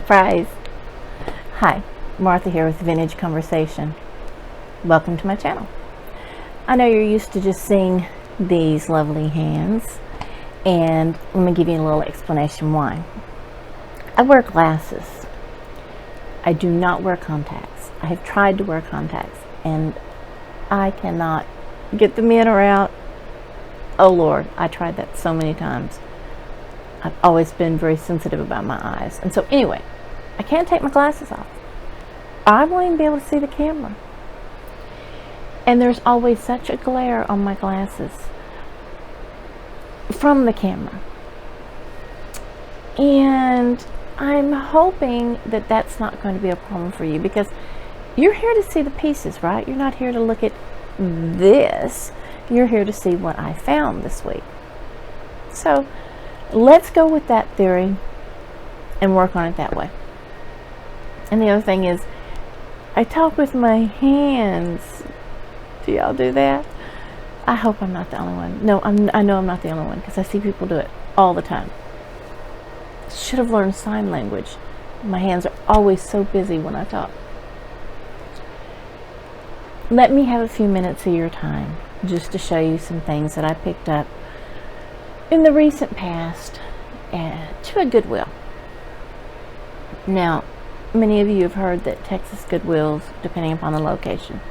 Surprise! Hi, Martha here with Vintage Conversation. Welcome to my channel. I know you're used to just seeing these lovely hands, and let me give you a little explanation why. I wear glasses. I do not wear contacts. I have tried to wear contacts, and I cannot get them in or out. Oh Lord, I tried that so many times. I've always been very sensitive about my eyes. And so anyway, I can't take my glasses off. I won't even be able to see the camera. And there's always such a glare on my glasses from the camera. And I'm hoping that that's not going to be a problem for you, because you're here to see the pieces, right? You're not here to look at this. You're here to see what I found this week. So let's go with that theory and work on it that way. And the other thing is, I talk with my hands. Do y'all do that? I hope I'm not the only one. No, I know I'm not the only one, because I see people do it all the time. Should have learned sign language. My hands are always so busy when I talk. Let me have a few minutes of your time just to show you some things that I picked up in the recent past to a Goodwill. Now, many of you have heard that Texas Goodwills, depending upon the location,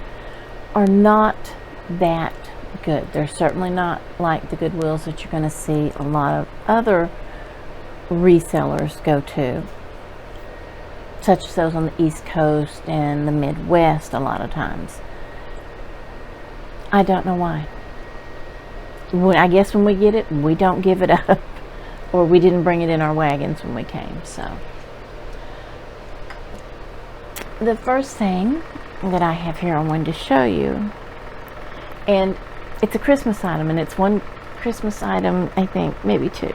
are not that good. They're certainly not like the Goodwills that you're going to see a lot of other resellers go to, such as those on the East Coast and the Midwest a lot of times. I don't know why. I guess when we get it, we don't give it up, or we didn't bring it in our wagons when we came. So the first thing that I have here I wanted to show you, and it's a Christmas item, and it's one Christmas item, I think maybe two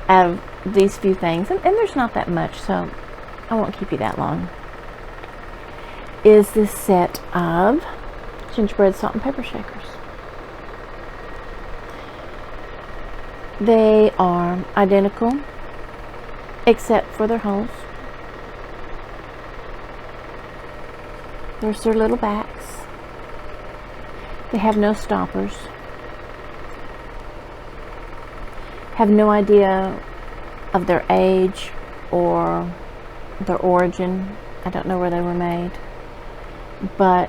out of these few things, and there's not that much, so I won't keep you that long, is this set of gingerbread salt and pepper shakers. They are identical except for their holes. There's their little backs. They have no stoppers. Have no idea of their age or their origin. I don't know where they were made, but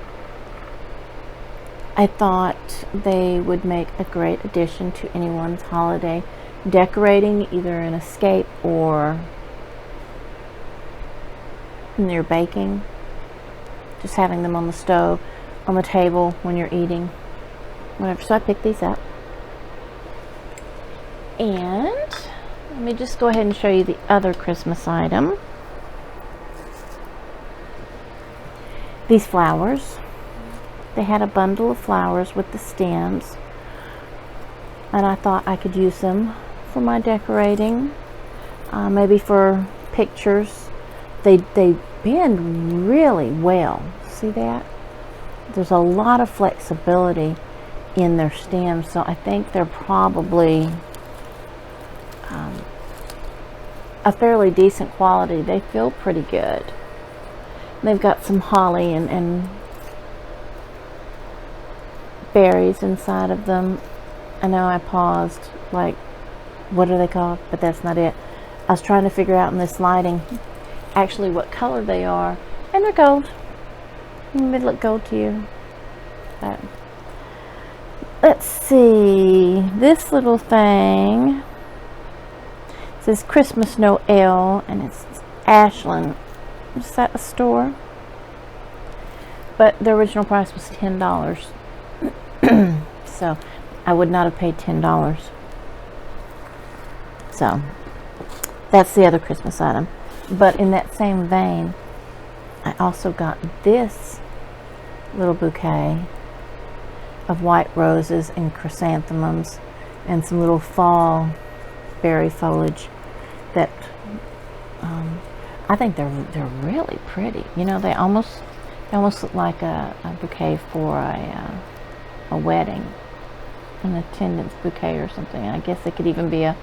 I thought they would make a great addition to anyone's holiday decorating, either in escape or when they're baking. Just having them on the stove, on the table when you're eating, whatever. So I picked these up. And let me just go ahead and show you the other Christmas item. These flowers. They had a bundle of flowers with the stems, and I thought I could use them for my decorating, maybe for pictures. They bend really well. See that? There's a lot of flexibility in their stems, so I think they're probably a fairly decent quality. They feel pretty good. They've got some holly and berries inside of them. I know I paused, like, what are they called? But that's not it. I was trying to figure out in this lighting actually what color they are, and they're gold. They look gold to you. But let's see, this little thing says Christmas Noel, and it's Ashland. Is that a store? But the original price was $10. So I would not have paid $10. So that's the other Christmas item. But in that same vein, I also got this little bouquet of white roses and chrysanthemums and some little fall berry foliage that I think they're really pretty. You know, they almost look like a bouquet for a wedding, an attendance bouquet or something. I guess it could even be a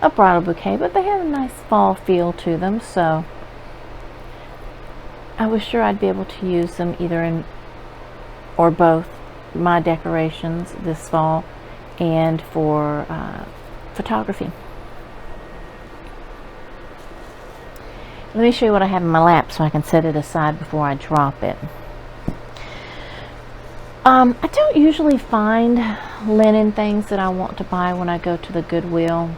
a bridal bouquet, but they had a nice fall feel to them, so I was sure I'd be able to use them either in or both my decorations this fall and for photography. Let me show you what I have in my lap so I can set it aside before I drop it. I don't usually find linen things that I want to buy when I go to the Goodwill.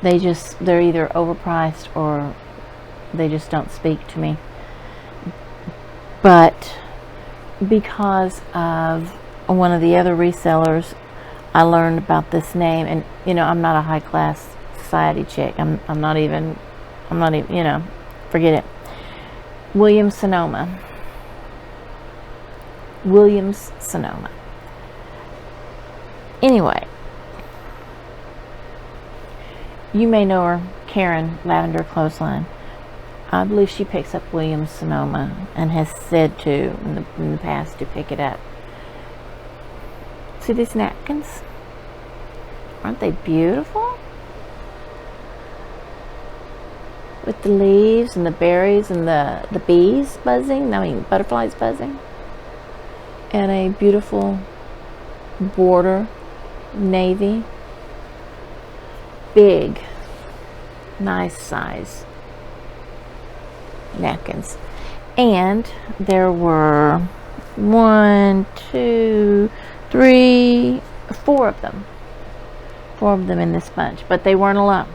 They're either overpriced or they just don't speak to me. But because of one of the other resellers, I learned about this name, and I'm not a high class society chick. I'm not even, forget it. Williams-Sonoma. Anyway, you may know her, Karen, Lavender Clothesline. I believe she picks up Williams-Sonoma and has said to in the past to pick it up. See these napkins? Aren't they beautiful? With the leaves and the berries and the bees buzzing, butterflies buzzing. And a beautiful border, navy. Big, nice size napkins. And there were 1, 2, 3, 4 of them. 4 of them in this bunch. But they weren't alone.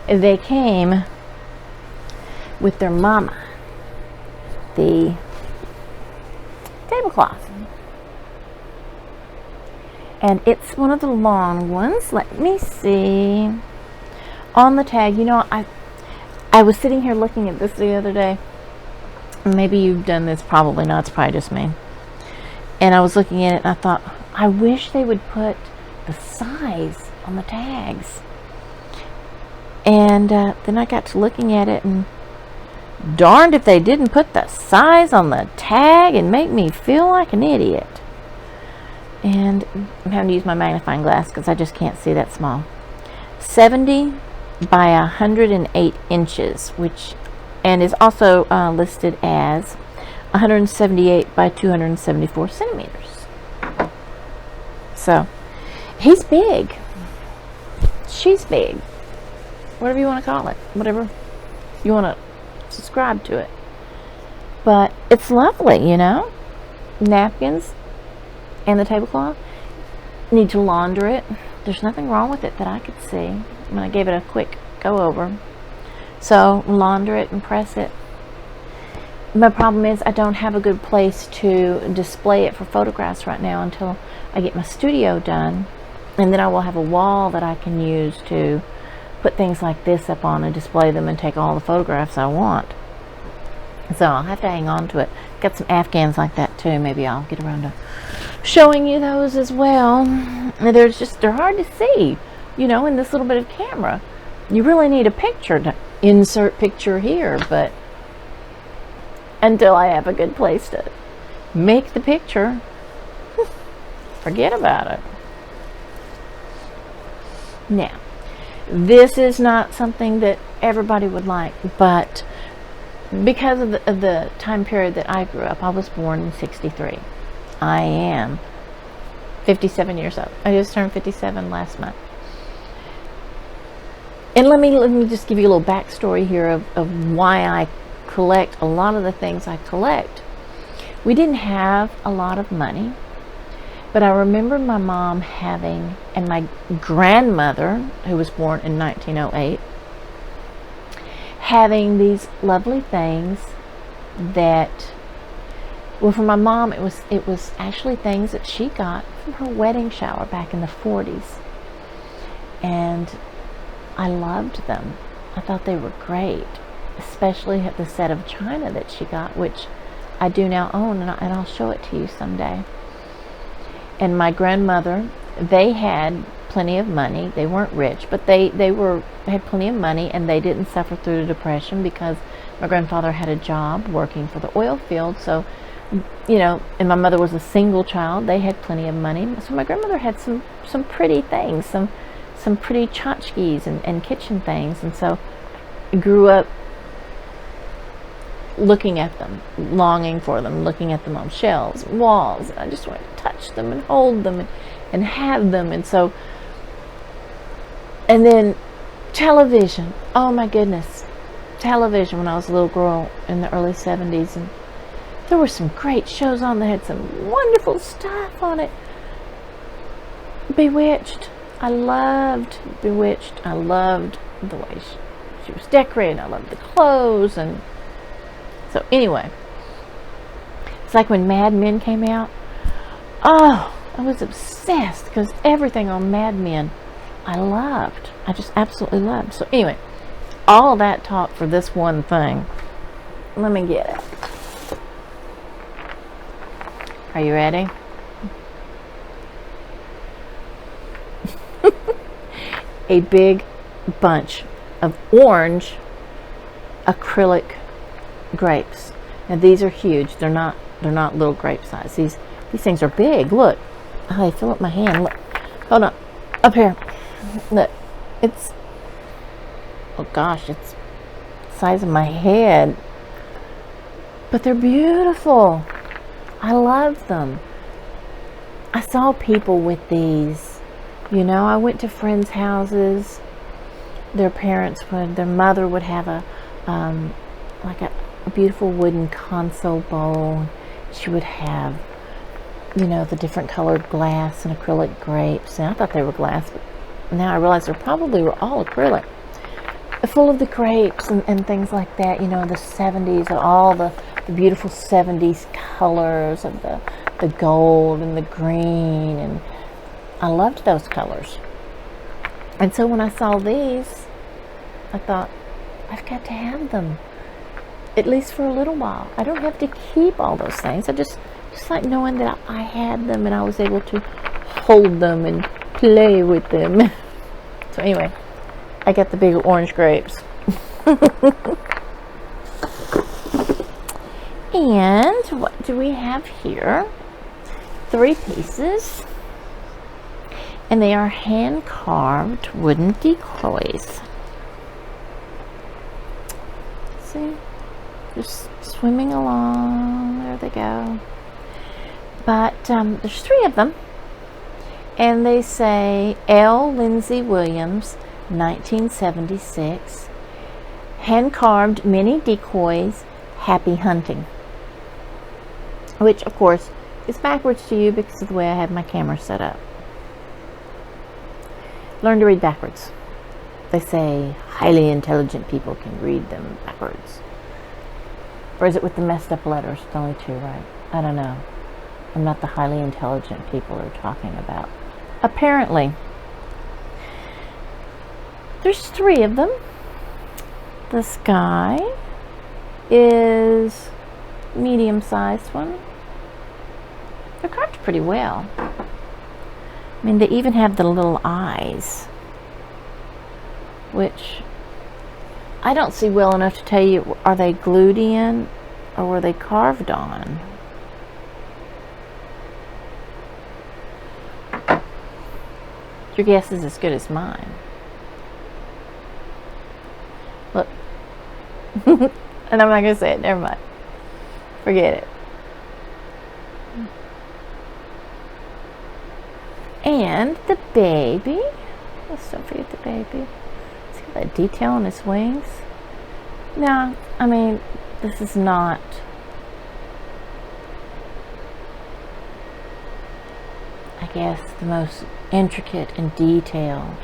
They came with their mama, the tablecloth. And it's one of the long ones. Let me see. On the tag, I was sitting here looking at this the other day. Maybe you've done this, probably not. It's probably just me. And I was looking at it and I thought, I wish they would put the size on the tags. And then I got to looking at it, and darned if they didn't put the size on the tag and make me feel like an idiot. And I'm having to use my magnifying glass because I just can't see that small. 70 by 108 inches, and is also listed as 178 by 274 centimeters. So he's big. She's big. Whatever you want to call it. Whatever you want to subscribe to it. But it's lovely, Napkins and the tablecloth. Need to launder it. There's nothing wrong with it that I could see. I gave it a quick go over. So launder it and press it. My problem is I don't have a good place to display it for photographs right now until I get my studio done. And then I will have a wall that I can use to put things like this up on and display them and take all the photographs I want. So I'll have to hang on to it. Got some Afghans like that too. Maybe I'll get around to showing you those as well. They're hard to see, in this little bit of camera. You really need a picture to insert picture here, but until I have a good place to make the picture, forget about it. Now, this is not something that everybody would like, but because of the time period that I grew up, I was born in 63. I am 57 years old. I just turned 57 last month. And let me just give you a little backstory here of why I collect a lot of the things I collect. We didn't have a lot of money, but I remember my mom having, and my grandmother, who was born in 1908, having these lovely things that, well, for my mom, it was actually things that she got from her wedding shower back in the 40s. And I loved them. I thought they were great, especially the set of china that she got, which I do now own, and I'll show it to you someday. And my grandmother, they had plenty of money. They weren't rich, but they had plenty of money, and they didn't suffer through the Depression because my grandfather had a job working for the oil field, so you know, and my mother was a single child. They had plenty of money. So my grandmother had some pretty things, some pretty tchotchkes and kitchen things. And so I grew up looking at them, longing for them, looking at them on shelves, walls. I just wanted to touch them and hold them and have them. And so, and then television. Oh my goodness. Television when I was a little girl in the early 70s. And there were some great shows on that had some wonderful stuff on it. Bewitched. I loved Bewitched. I loved the way she was decorated. I loved the clothes. And so anyway, it's like when Mad Men came out. Oh, I was obsessed because everything on Mad Men I loved. I just absolutely loved. So anyway, all that talk for this one thing. Let me get it. Are you ready? A big bunch of orange acrylic grapes. Now these are huge. They're not little grape size. These things are big. Look. Oh, they fill up my hand. Look. Hold on. Up here. Look. It's, oh gosh, it's the size of my head. But they're beautiful. I love them. I saw people with these. You know, I went to friends' houses. Their mother would have a beautiful wooden console bowl. She would have, you know, the different colored glass and acrylic grapes. And I thought they were glass, but now I realize they probably were all acrylic. Full of the grapes and things like that, you know, the 70s, all the beautiful 70s colors of the gold and the green, and I loved those colors. And so when I saw these, I thought, I've got to have them, at least for a little while. I don't have to keep all those things. I just like knowing that I had them and I was able to hold them and play with them. So anyway, I got the big orange grapes. And what do we have here? 3 pieces. And they are hand-carved wooden decoys. See? Just swimming along. There they go. But there's 3 of them. And they say L. Lindsay Williams, 1976. Hand-carved mini decoys, happy hunting. Which, of course, is backwards to you because of the way I have my camera set up. Learn to read backwards. They say highly intelligent people can read them backwards. Or is it with the messed up letters? It's only 2, right? I don't know. I'm not the highly intelligent people they're talking about. Apparently. There's 3 of them. The sky is medium-sized one. They're carved pretty well. I mean, they even have the little eyes, which I don't see well enough to tell you, are they glued in or were they carved on? Your guess is as good as mine. Look. And I'm not going to say it. Never mind. Forget it. And the baby. Let's don't forget the baby. See that detail on his wings? Now, I mean, this is not I guess the most intricate and detailed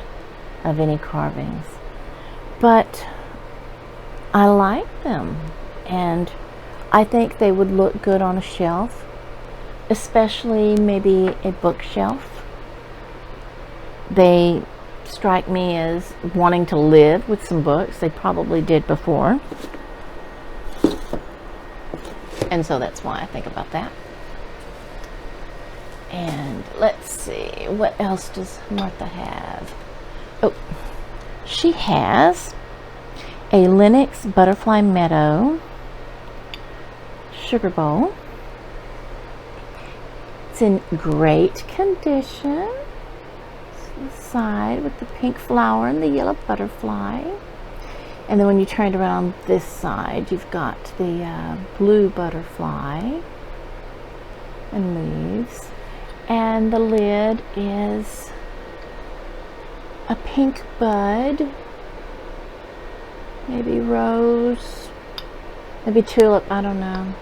of any carvings. But I like them, and I think they would look good on a shelf, especially maybe a bookshelf. They strike me as wanting to live with some books. They probably did before. And so that's why I think about that. And let's see, what else does Martha have? Oh, she has a Lenox Butterfly Meadow sugar bowl. It's in great condition. The side with the pink flower and the yellow butterfly. And then when you turn it around this side, you've got the blue butterfly and leaves. And the lid is a pink bud, maybe rose, maybe tulip, I don't know.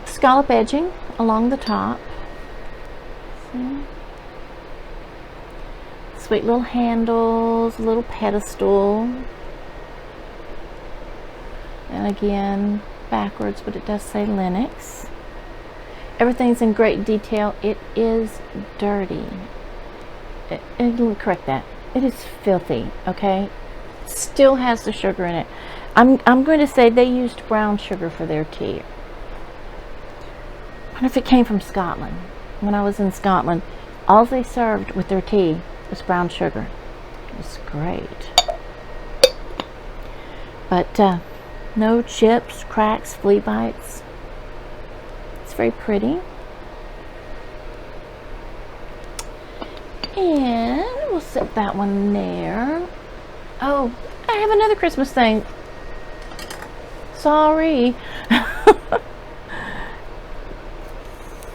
Scallop edging along the top. See? Sweet little handles, a little pedestal. And again, backwards, but it does say Linux. Everything's in great detail. It is dirty. Let me correct that. It is filthy, okay? Still has the sugar in it. I'm going to say they used brown sugar for their tea. I wonder if it came from Scotland. When I was in Scotland, all they served with their tea was brown sugar. It was great. But no chips, cracks, flea bites. It's very pretty. And we'll set that one there. Oh, I have another Christmas thing. Sorry.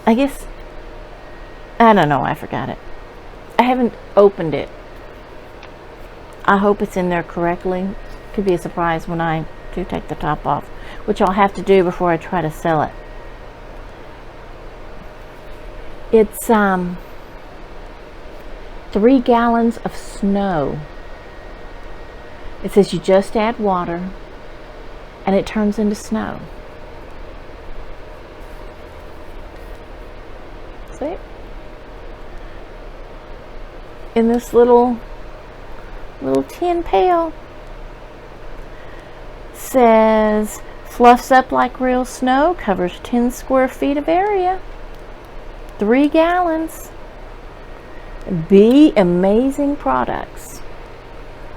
I guess, I don't know, I forgot it. I haven't opened it. I hope it's in there correctly. Could be a surprise when I do take the top off, which I'll have to do before I try to sell it. It's 3 gallons of snow. It says you just add water and it turns into snow. See? In this little tin pail. Says fluffs up like real snow, covers 10 square feet of area. 3 gallons. Be amazing products.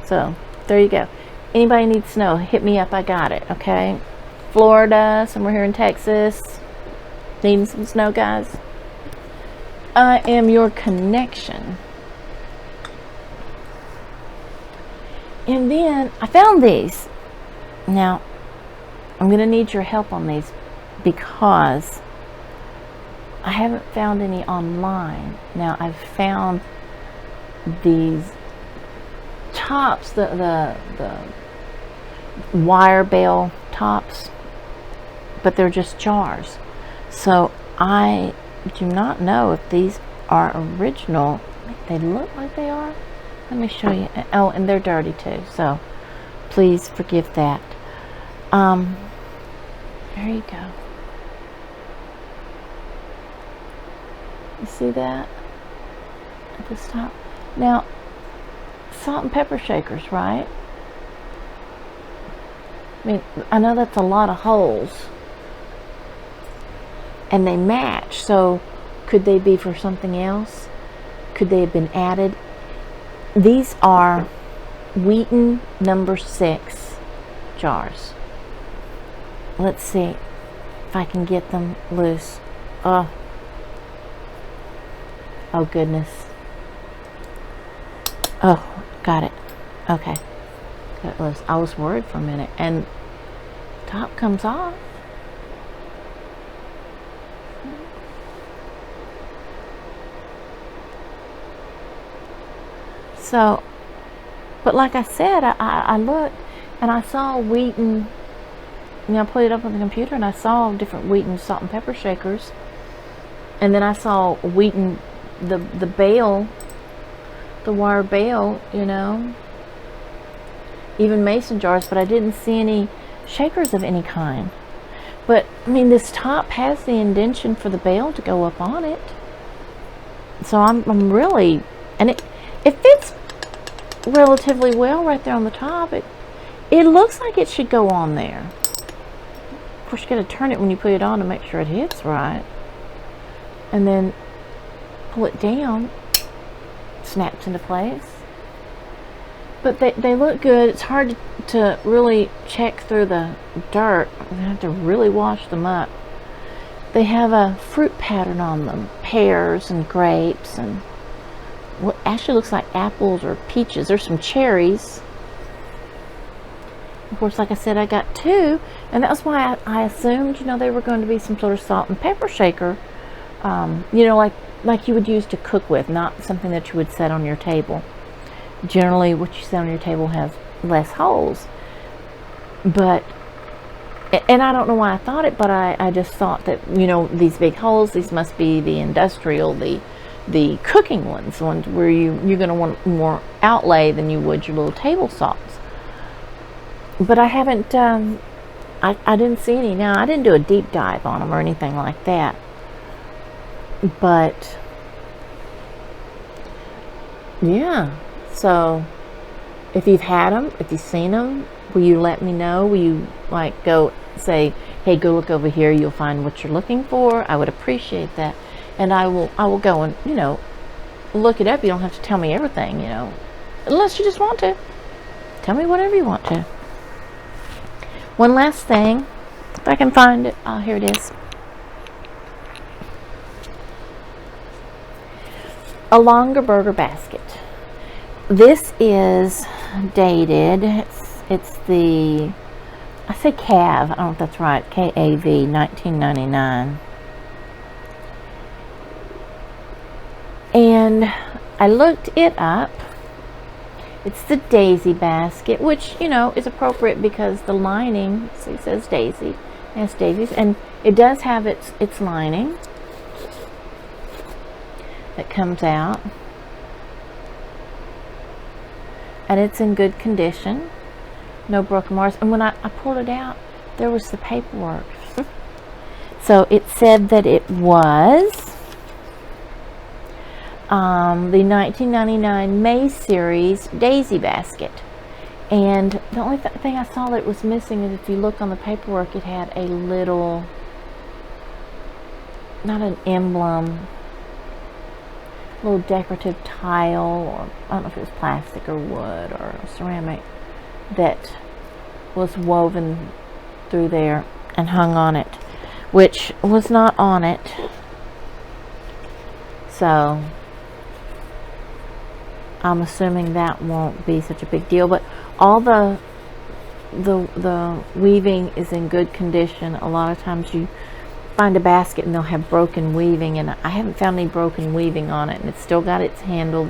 So there you go. Anybody needs snow, hit me up, I got it, okay? Florida, somewhere here in Texas, needing some snow, guys. I am your connection. And then I found these. Now, I'm going to need your help on these because I haven't found any online. Now, I've found these tops, the wire bale tops, but they're just jars. So I do not know if these are original. They look like they are. Let me show you. Oh, and they're dirty too, so please forgive that. There you go. You see that at this top? Now, salt and pepper shakers, right? I mean, I know that's a lot of holes, and they match, so could they be for something else? Could they have been added? These are Wheaton number 6 jars. Let's see if I can get them loose. Oh goodness. Oh, got it. Okay, got it loose. I was worried for a minute, and top comes off. So, but like I said, I looked and I saw Wheaton. You know, I put it up on the computer and I saw different Wheaton salt and pepper shakers, and then I saw Wheaton the bale, the wire bale, you know, even mason jars, but I didn't see any shakers of any kind. But I mean, this top has the indentation for the bale to go up on it, so I'm really, and it fits relatively well right there on the top. It looks like it should go on there. Of course, you got to turn it when you put it on to make sure it hits right, and then pull it down, snaps into place. But they look good. It's hard to really check through the dirt. I have to really wash them up. They have a fruit pattern on them, pears and grapes and what actually looks like apples or peaches. There's some cherries. Of course, like I said, I got 2, and that was why I assumed, you know, they were going to be some sort of salt and pepper shaker, you know, like you would use to cook with, not something that you would set on your table. Generally, what you set on your table has less holes. But, and I don't know why I thought it, but I just thought that, you know, these big holes, these must be the industrial, the cooking ones where you're going to want more outlay than you would your little table salts. But I haven't, I didn't see any. Now, I didn't do a deep dive on them or anything like that. But, yeah. So, if you've had them, if you've seen them, will you let me know? Will you, like, go say, hey, go look over here. You'll find what you're looking for. I would appreciate that. And I will go and, you know, look it up. You don't have to tell me everything, you know, unless you just want to. Tell me whatever you want to. One last thing, if I can find it. Oh, here it is. A longer burger basket. This is dated. It's the, I say CAV. I don't know if that's right. KAV, 1999. And I looked it up. It's the daisy basket, which, you know, is appropriate because the lining, see, it says daisy. It has daisies, and it does have its lining that comes out. And it's in good condition. No broken marks. And when I pulled it out, there was the paperwork. So it said that it was the 1999 May series daisy basket, and the only thing I saw that was missing is if you look on the paperwork, it had a little, not an emblem, little decorative tile, or I don't know if it was plastic or wood or ceramic, that was woven through there and hung on it, which was not on it. So I'm assuming that won't be such a big deal, but all the weaving is in good condition. A lot of times you find a basket and they'll have broken weaving, and I haven't found any broken weaving on it, and it's still got its handle,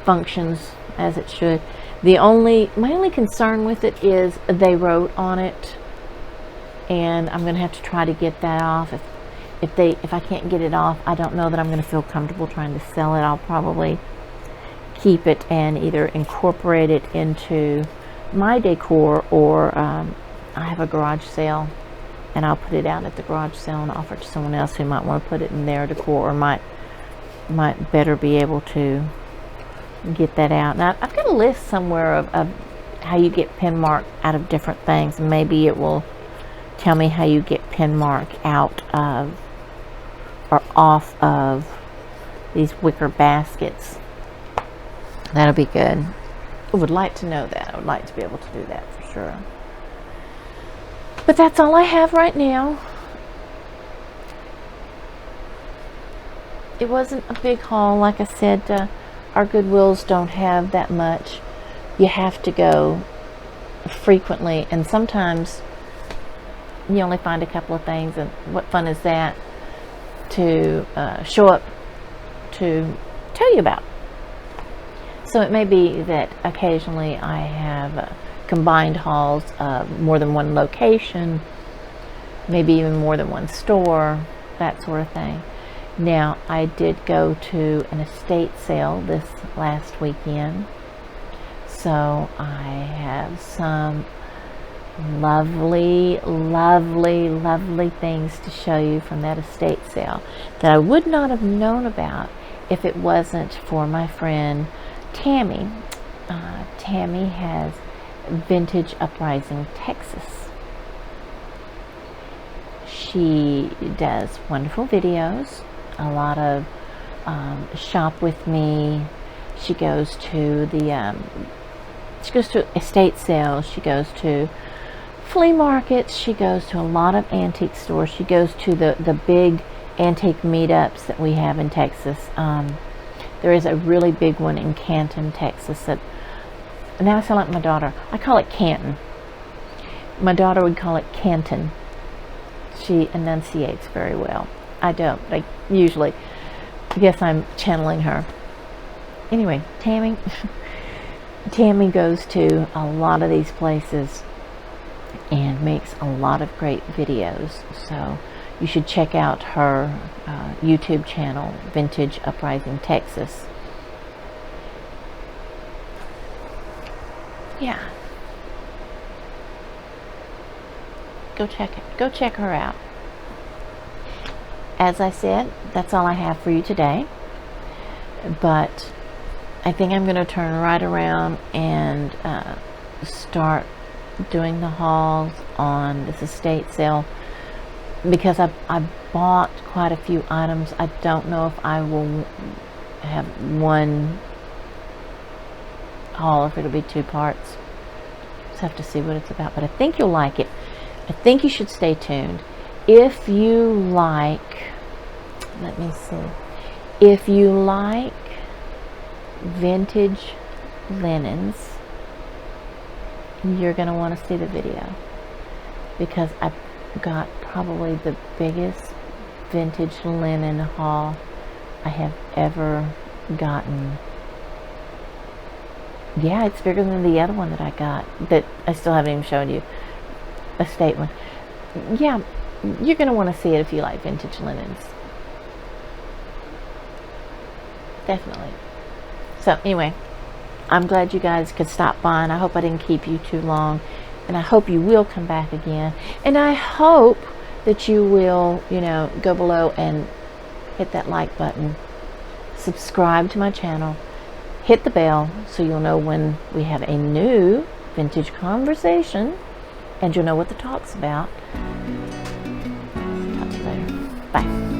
functions as it should. My only concern with it is they wrote on it, and I'm gonna have to try to get that off. If I can't get it off, I don't know that I'm gonna feel comfortable trying to sell it. I'll probably keep it and either incorporate it into my decor, or I have a garage sale and I'll put it out at the garage sale and offer it to someone else who might want to put it in their decor, or might better be able to get that out. Now, I've got a list somewhere of how you get pin mark out of different things, and maybe it will tell me how you get pin mark out of or off of these wicker baskets. That'll be good. I would like to know that. I would like to be able to do that for sure. But that's all I have right now. It wasn't a big haul. Like I said, our Goodwills don't have that much. You have to go frequently, and sometimes you only find a couple of things, and what fun is that to show up to tell you about. So it may be that occasionally I have combined hauls of more than one location, maybe even more than one store, that sort of thing. Now, I did go to an estate sale this last weekend, so I have some lovely, lovely, lovely things to show you from that estate sale that I would not have known about if it wasn't for my friend Tammy. Tammy has Vintage Uprising Texas. She does wonderful videos, a lot of shop with me. She goes to estate sales. She goes to flea markets. She goes to a lot of antique stores. She goes to the big antique meetups that we have in Texas. There is a really big one in Canton, Texas. That now I sound like my daughter. I call it Canton. My daughter would call it Canton. She enunciates very well. I don't. I usually, I guess I'm channeling her. Anyway, Tammy goes to a lot of these places and makes a lot of great videos. So you should check out her YouTube channel, Vintage Uprising Texas. Yeah. Go check it. Go check her out. As I said, that's all I have for you today. But I think I'm going to turn right around and start doing the hauls on this estate sale, because I bought quite a few items. I don't know if I will have one haul or if it'll be two parts. Just have to see what it's about, but I think you'll like it. I think you should stay tuned. If you like, let me see, if you like vintage linens, you're going to want to see the video, because I got probably the biggest vintage linen haul I have ever gotten. Yeah, it's bigger than the other one that I got that I still haven't even shown you, a estate one. Yeah, you're going to want to see it if you like vintage linens. Definitely. So anyway, I'm glad you guys could stop by, and I hope I didn't keep you too long, and I hope you will come back again, and I hope that you will, go below and hit that like button, subscribe to my channel, hit the bell so you'll know when we have a new vintage conversation, and you'll know what the talk's about. Talk to you later. Bye.